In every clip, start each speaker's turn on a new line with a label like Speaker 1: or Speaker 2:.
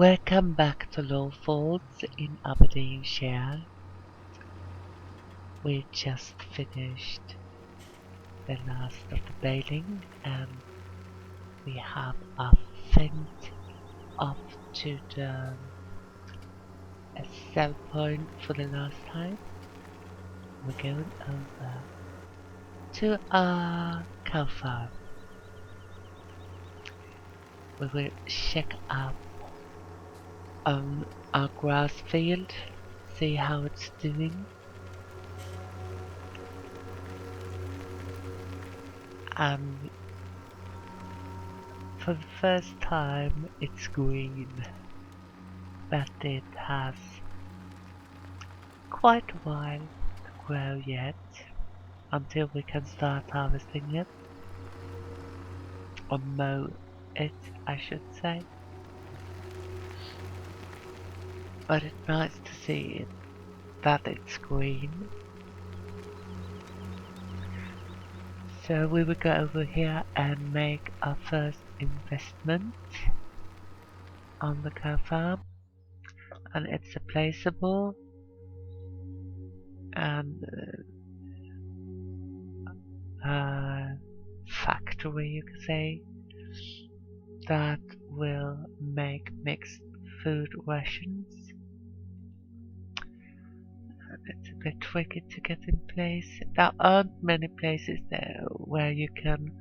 Speaker 1: Welcome back to Lawfolds in Aberdeenshire. We just finished the last of the baling and we have a fence up to the sell point for the last time. We're going over to our cow farm. We will check up on our grass field, see how it's doing. And for the first time it's green, but it has quite a while to grow yet until we can start harvesting it, or mow it I should say. But it's nice to see that it's green. So we will go over here and make our first investment on the cow farm, and it's a placeable and factory, you could say, that will make mixed food rations. And it's a bit tricky to get in place. There aren't many places there where you can.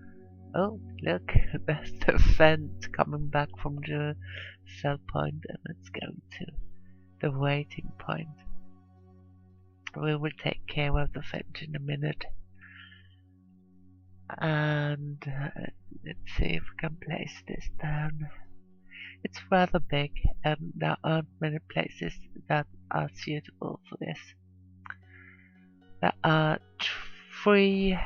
Speaker 1: Oh, look, there's the vent coming back from the sell point, and it's going to the waiting point. We will take care of the vent in a minute. And let's see if we can place this down. It's rather big and there aren't many places that are suitable for this. There are 3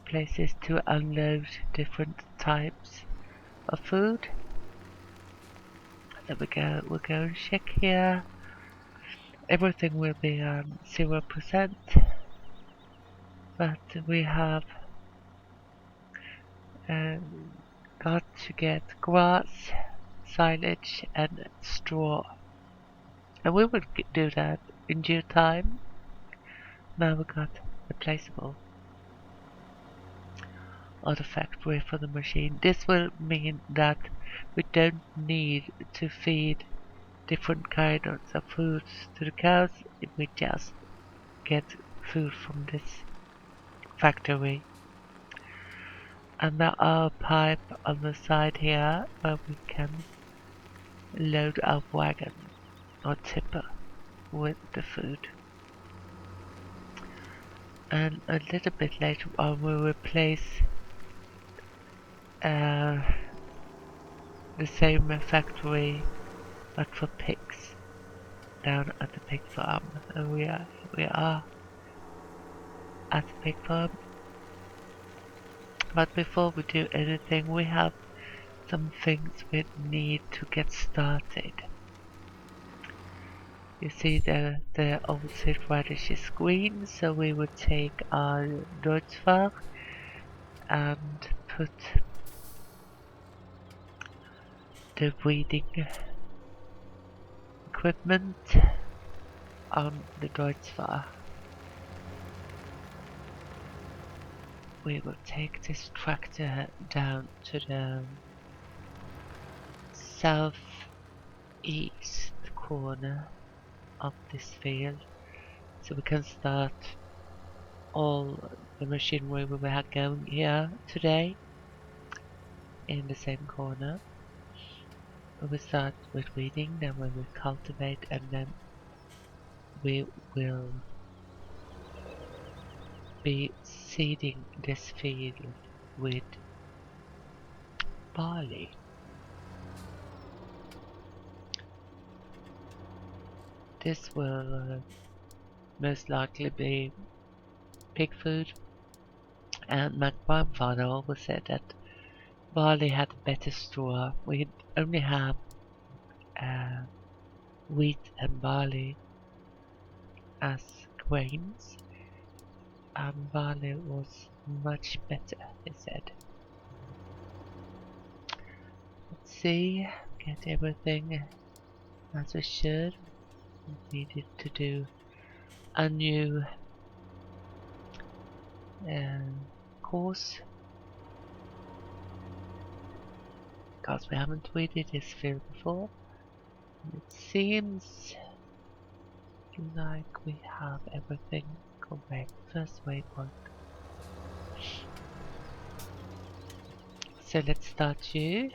Speaker 1: places to unload different types of food. There we go, we'll go and check here. Everything will be on 0%, but we have got to get grass, silage and straw. And we will do that in due time. Now we got the placeable or the factory for the machine. This will mean that we don't need to feed different kinds of foods to the cows. We just get food from this factory. And there are a pipe on the side here where we can load our wagon or tipper with the food. And a little bit later on we'll replace the same factory but for pigs down at the pig farm. And we are at the pig farm. But before we do anything, we have some things we need to get started. You see the old seed radish is green, so we will take our Deutschfach and put the weeding equipment on the Deutschfach. We will take this tractor down to the southeast corner of this field, so we can start all the machinery we have going here today in the same corner. We will start with weeding, then we will cultivate, and then we will be seeding this field with barley. This will most likely be pig food, and my grandfather always said that barley had better straw. We only have wheat and barley as grains, and barley was much better, he said. see, get everything as we should. We needed to do a new course because we haven't tweeted this field before. And it seems like we have everything correct. First waypoint. So let's start you,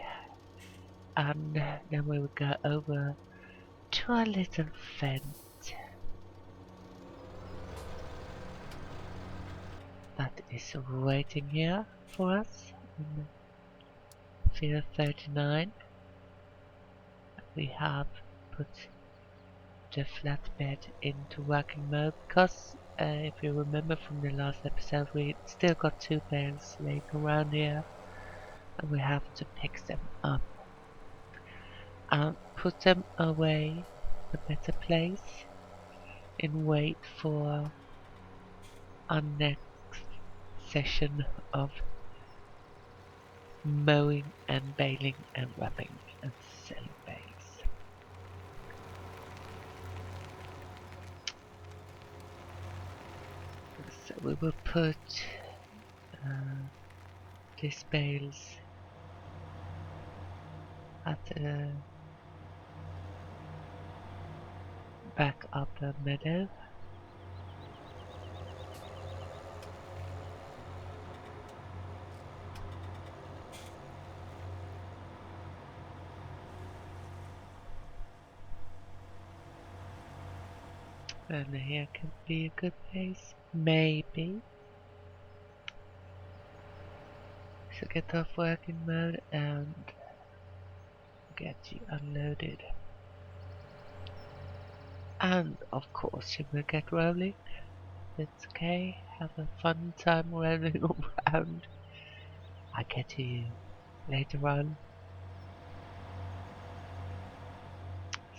Speaker 1: and then we will go over to our little fence that is waiting here for us in field 39. We have put the flatbed into working mode because if you remember from the last episode, we still got 2 bales laying around here and we have to pick them up and put them away in a better place and wait for our next session of mowing and baling and wrapping and selling bales. So we will put these bales at the back of the meadow. And here can be a good place, maybe. So get off working mode and get you unloaded. And of course you will get rolling. It's okay, have a fun time rolling around. I'll get to you later on.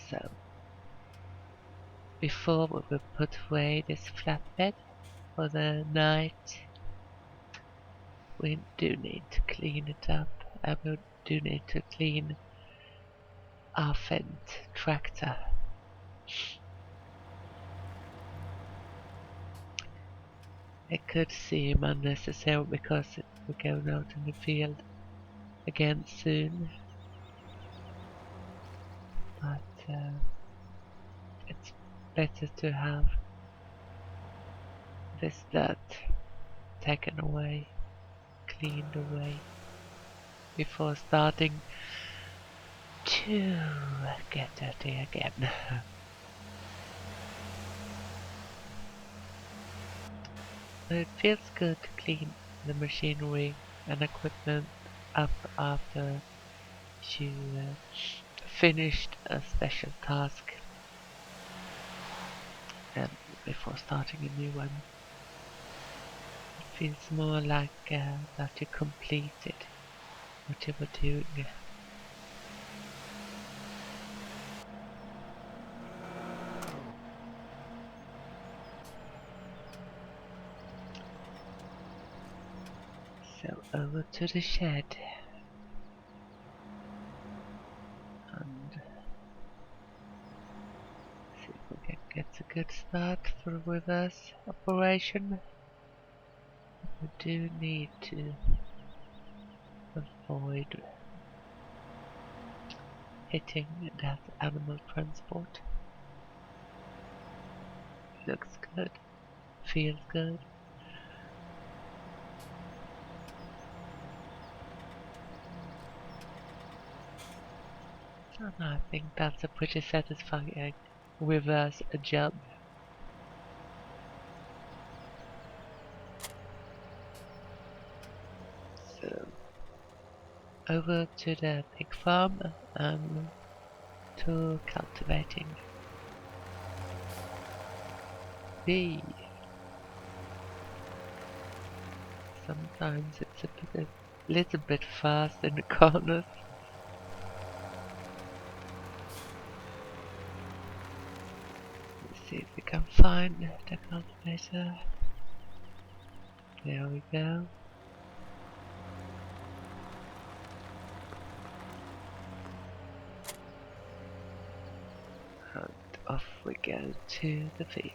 Speaker 1: So, before we will put away this flatbed for the night, we do need to clean it up. And we do need to clean our Fendt tractor. It could seem unnecessary because we're going out in the field again soon, but it's better to have this dirt taken away, cleaned away, before starting to get dirty again. But it feels good to clean the machinery and equipment up after you finished a special task and before starting a new one. It feels more like that you completed what you were doing. So over to the shed and see if we can get a good start for a reverse operation. We do need to avoid hitting that animal transport. Looks good, feels good. And I think that's a pretty satisfying reverse job. So over to the pig farm and to cultivating. B. Sometimes it's a little bit fast in the corners. Let's see if we can find the cultivator. There we go. And off we go to the field.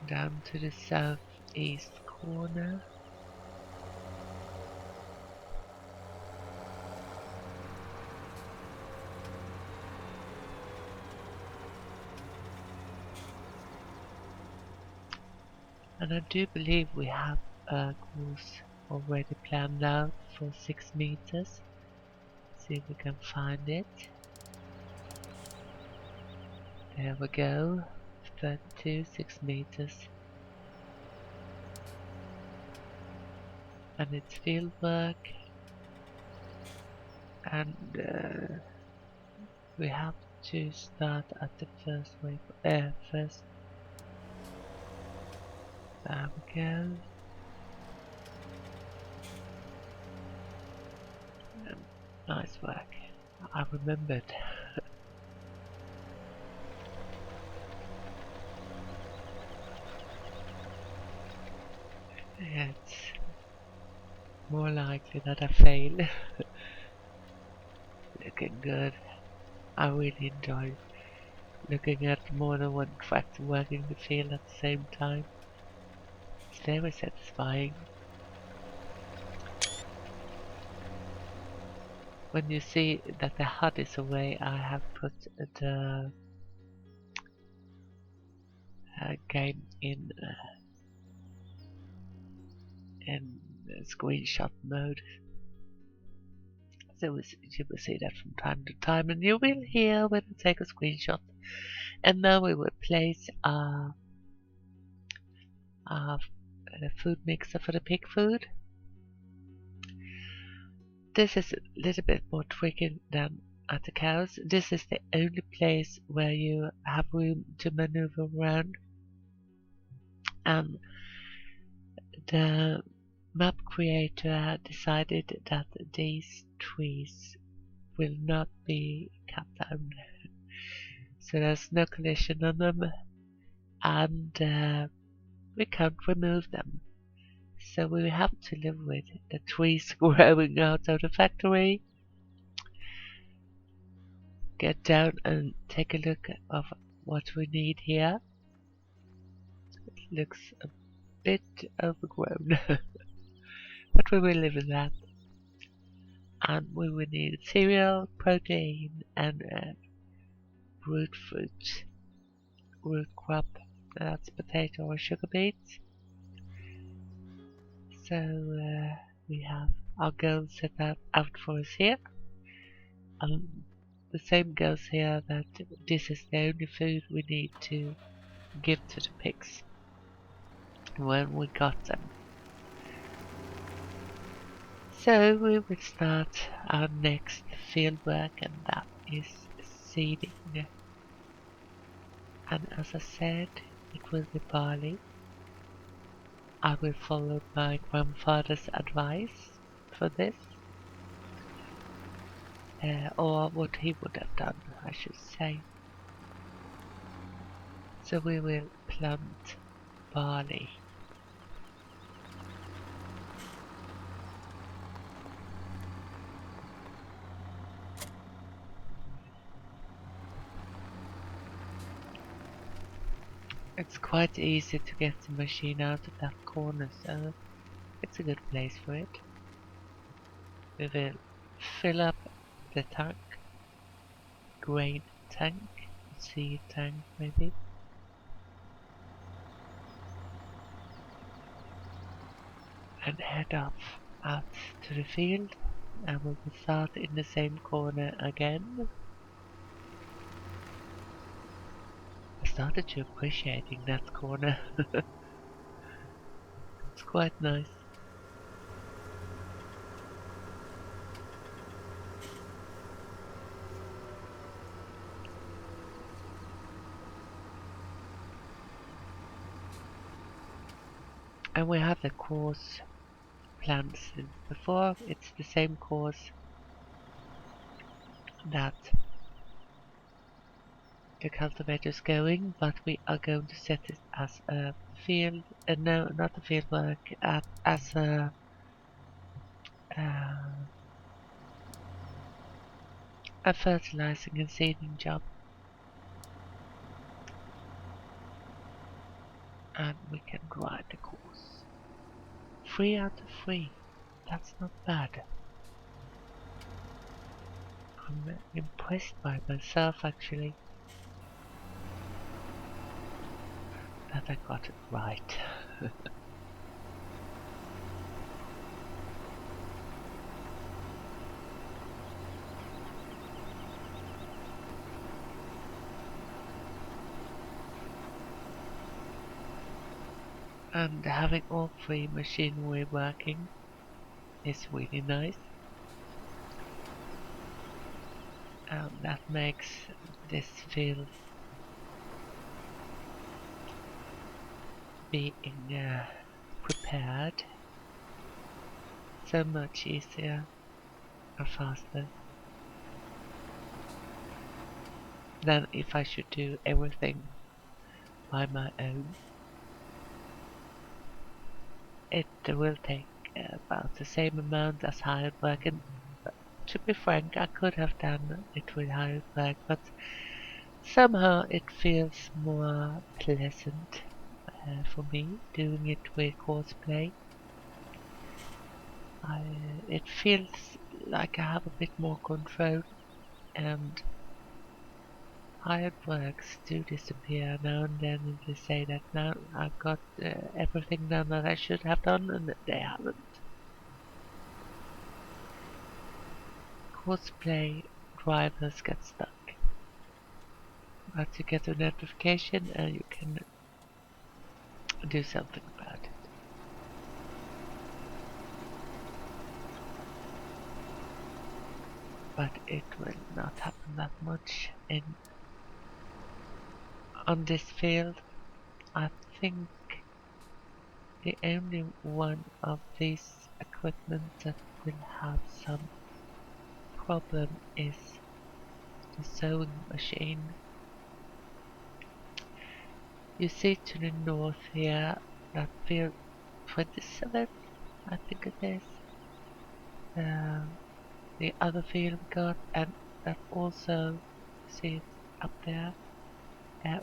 Speaker 1: Down to the southeast corner. And I do believe we have a course already planned out for 6 meters. See if we can find it. There we go. 32, 6 meters. And it's field work. And we have to start at the first first. There we go. Nice work. I remembered. It's more likely that I fail. Looking good. I really enjoy looking at more than one tractor working the field at the same time. It's very satisfying. When you see that the HUD is away, I have put the game in screenshot mode. So you will see that from time to time, and you will hear when I take a screenshot. And now we will place our food mixer for the pig food. This is a little bit more tricky than at the cows. This is the only place where you have room to maneuver around. And the map creator decided that these trees will not be cut down. So there's no collision on them, and we can't remove them. So we have to live with the trees growing out of the factory. Get down and take a look of what we need here. It looks a bit overgrown, but we will live with that. And we will need cereal, protein, and root fruit, root crop. That's potato or sugar beets. So we have our goal set out for us here. The same goes here, that this is the only food we need to give to the pigs when we got them. So we will start our next field work, and that is seeding. And as I said, it will be barley. I will follow my grandfather's advice for this, or what he would have done, I should say. So we will plant barley. It's quite easy to get the machine out of that corner, so it's a good place for it. We will fill up the tank, grain tank, seed tank maybe. And head up out to the field, and we will start in the same corner again. I started to appreciating that corner. It's quite nice. And we have the course planned since before. It's the same course that the cultivator is going, but we are going to set it as a field, no, not a field work, as a uh, a fertilizing and seeding job. And we can ride the course. 3 out of 3. That's not bad. I'm impressed by myself actually that I got it right. And having all 3 machinery working is really nice. And that makes this field being prepared so much easier and faster than if I should do everything by my own. It will take about the same amount as hired work, and to be frank, I could have done it with hired work, but somehow it feels more pleasant for me doing it with CoursePlay. It feels like I have a bit more control, and hired works do disappear now and then, and they say that now I've got everything done that I should have done, and they haven't. CoursePlay drivers get stuck, but you get a notification and you can do something about it. But it will not happen that much on this field. I think the only one of these equipment that will have some problem is the sewing machine. You see to the north here, that field 27, I think it is. The other field we got, and that also, see it up there,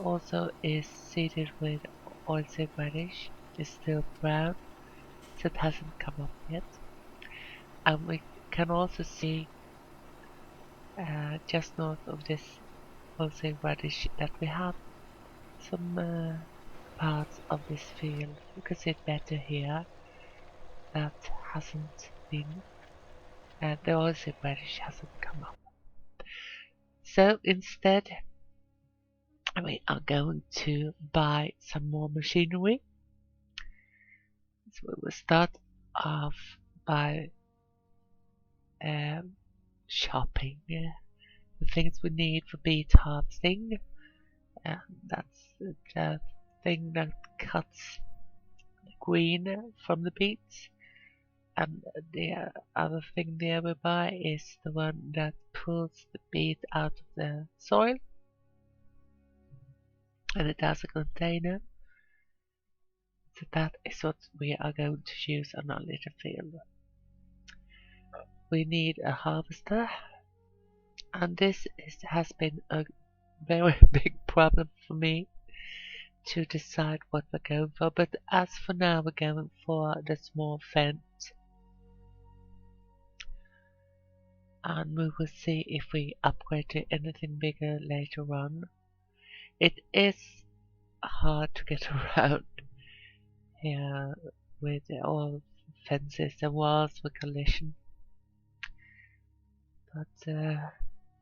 Speaker 1: also is seeded with oilseed radish. It's still brown, so it hasn't come up yet. And we can also see just north of this oilseed radish that we have some parts of this field. You can see it better here. That hasn't been, the oilseed radish hasn't come up. So instead, we are going to buy some more machinery. So we will start off by shopping the things we need for beet harvesting. That's the thing that cuts the green from the beets. And the other thing there we buy is the one that pulls the beet out of the soil. And it has a container. So that is what we are going to use on our little field. We need a harvester, and this has been a very big problem for me to decide what we're going for, but as for now we're going for the small fence, and we will see if we upgrade to anything bigger later on. It is hard to get around here with all fences and walls with collision, but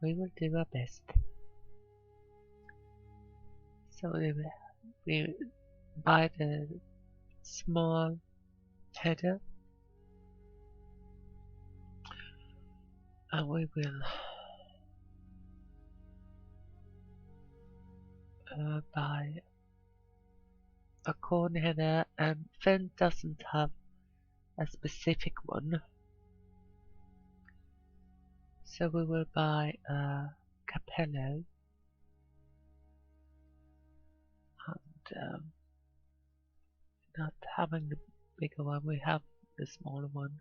Speaker 1: we will do our best. So we buy the small header, and we will buy a corn header, and Fen doesn't have a specific one, so we will buy a capello, and not having the bigger one, we have the smaller one.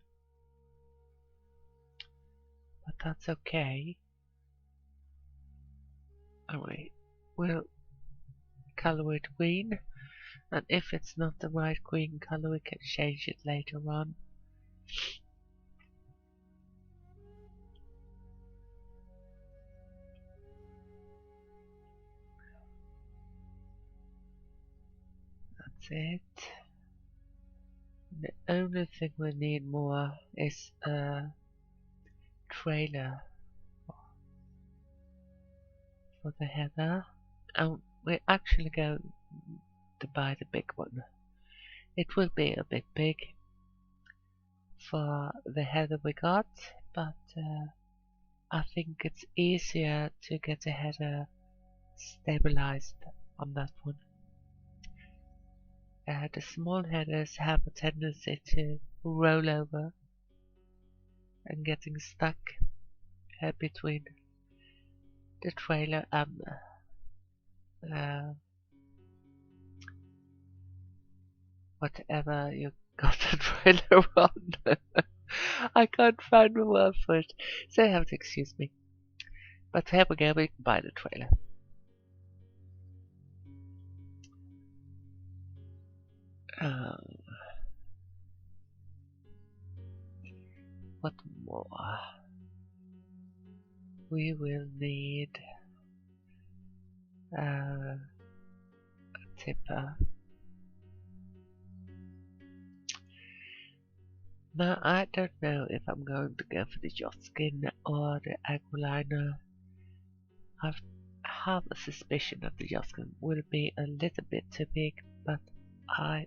Speaker 1: that's okay. Anyway, we'll color it green, and if it's not the right green color, we can change it later on. That's it. The only thing we need more is a trailer for the header. And we're actually going to buy the big one. It will be a bit big for the header we got, but I think it's easier to get the header stabilized on that one. The small headers have a tendency to roll over and getting stuck between the trailer and whatever you got the trailer on. I can't find the word for it, so you have to excuse me. But here we go, we can buy the trailer. What more? We will need a tipper. Now I don't know if I'm going to go for the Joskin or the Aquilina. I have a suspicion that the Joskin will be a little bit too big, but I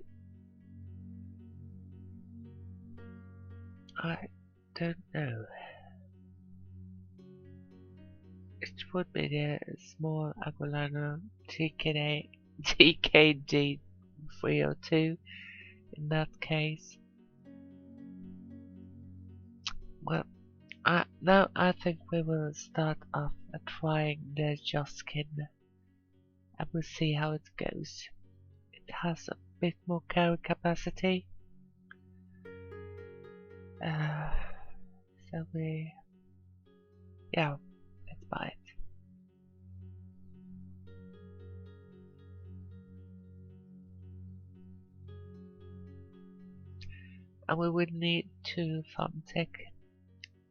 Speaker 1: don't know. It would be the small Aquilina TKD 302 in that case. Well, now I think we will start off trying the Joskin and we'll see how it goes. It has a bit more carry capacity. So let's buy it. And we will need 2 Farmtech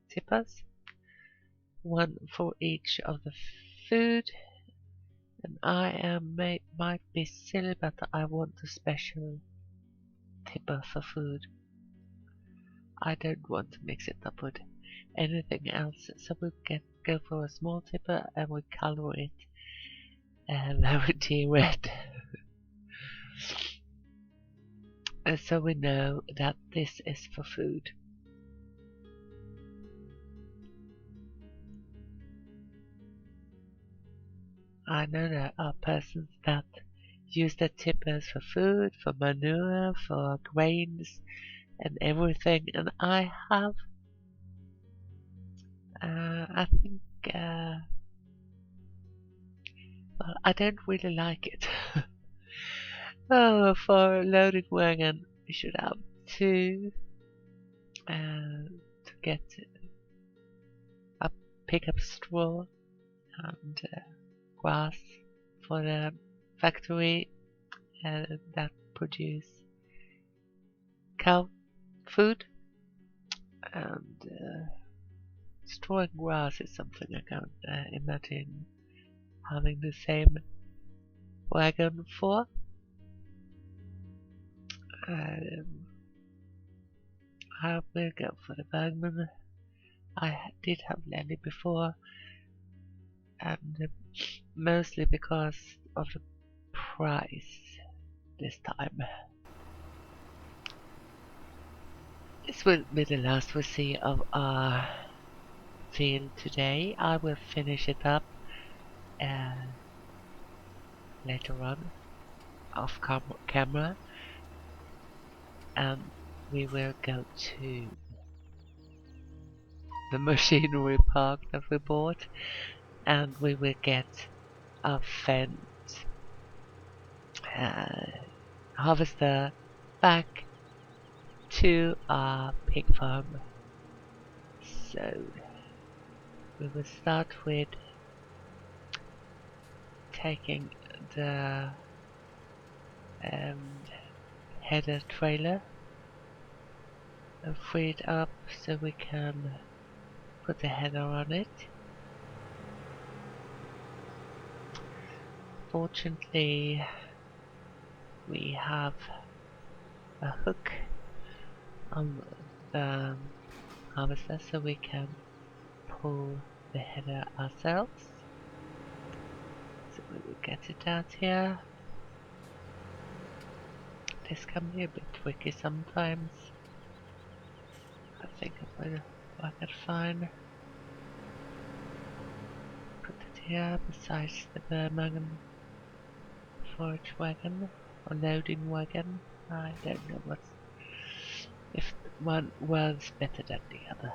Speaker 1: tippers, 1 for each of the food. And I might be silly, but I want a special tipper for food. I don't want to mix it up with anything else, so we'll go for a small tipper and we'll color it velvety red. So we know that this is for food. I know there are persons that use the tippers for food, for manure, for grains and everything, and I have I think well, I don't really like it. Oh, for a loading wagon we should have 2 to get a pickup straw and grass for the factory that produce cow food, and straw and grass is something I can't imagine having the same wagon for. I will go for the Bergman. I did have Lenny before, and mostly because of the price this time. This will be the last we see of our field today. I will finish it up later on off camera, and we will go to the machinery park that we bought, and we will get a fence harvester back to our pig farm. So we will start with taking the header trailer and free it up so we can put the header on it. Fortunately, we have a hook on the harvester so we can pull the header ourselves. So we will get it out here. This can be a bit tricky sometimes. I think I will work it fine. Put it here besides the Birmingham forage wagon or loading wagon. I don't know if one was better than the other.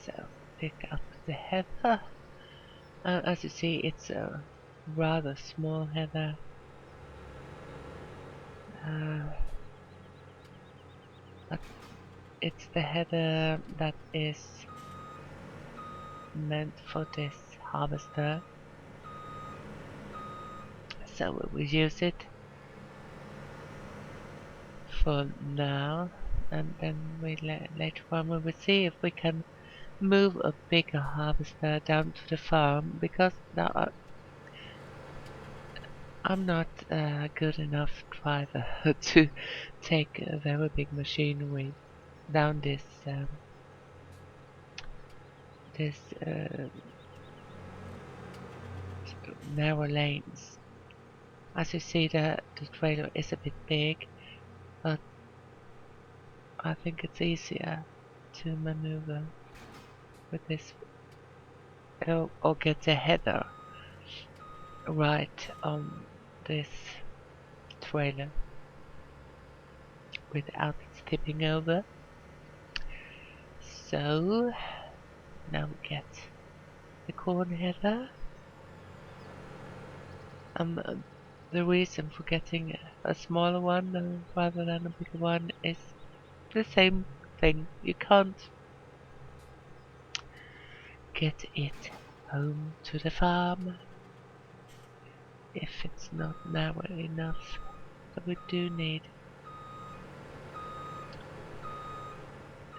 Speaker 1: So pick up the header. As you see, it's a rather small header. But it's the header that is meant for this harvester. So we will use it for now, and then later on we will see if we can move a bigger harvester down to the farm, because I'm not a good enough driver to take a very big machinery down this narrow lanes. As you see, the trailer is a bit big, but I think it's easier to maneuver with this, or get the header right on this trailer without it tipping over. So now we get the corn header. The reason for getting a smaller one rather than a bigger one is the same thing. You can't get it home to the farm if it's not narrow enough. So we do need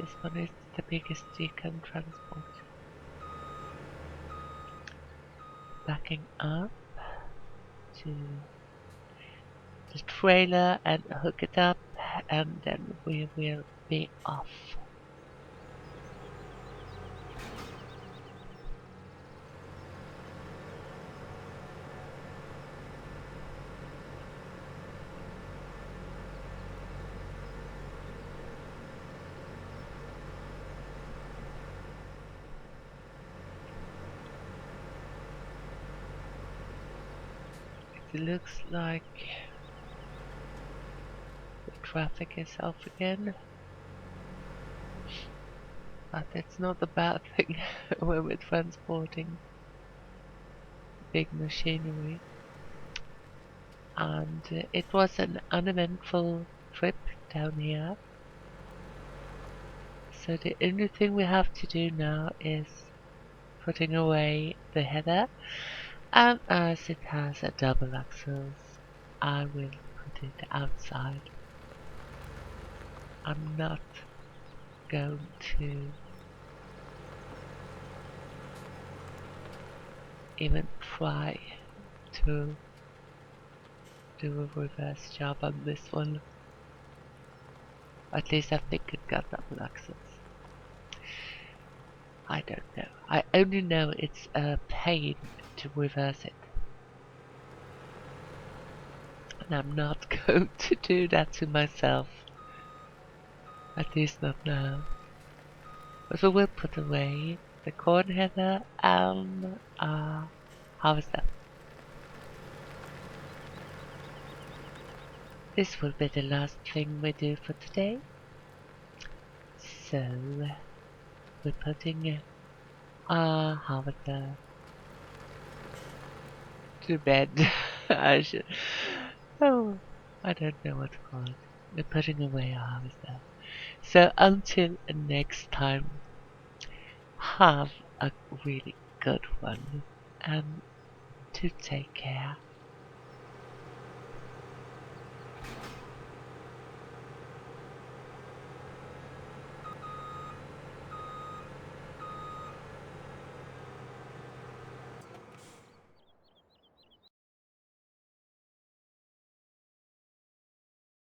Speaker 1: this one. Is the biggest you can transport. Backing up to the trailer and hook it up, and then we will be off. It looks like the traffic is off again, but it's not a bad thing when we're transporting big machinery. And it was an uneventful trip down here. So the only thing we have to do now is putting away the header, and as it has a double axles, I will put it outside. I'm not going to even try to do a reverse job on this one. At least I think it got double axles. I don't know. I only know it's a pain to reverse it. And I'm not going to do that to myself. At least not now. But we will put away the corn header and harvester. This will be the last thing we do for today. So we're putting our harvester to bed. I should. Oh, I don't know what to call it. We're putting away our harvester. So until next time, have a really good one and to take care.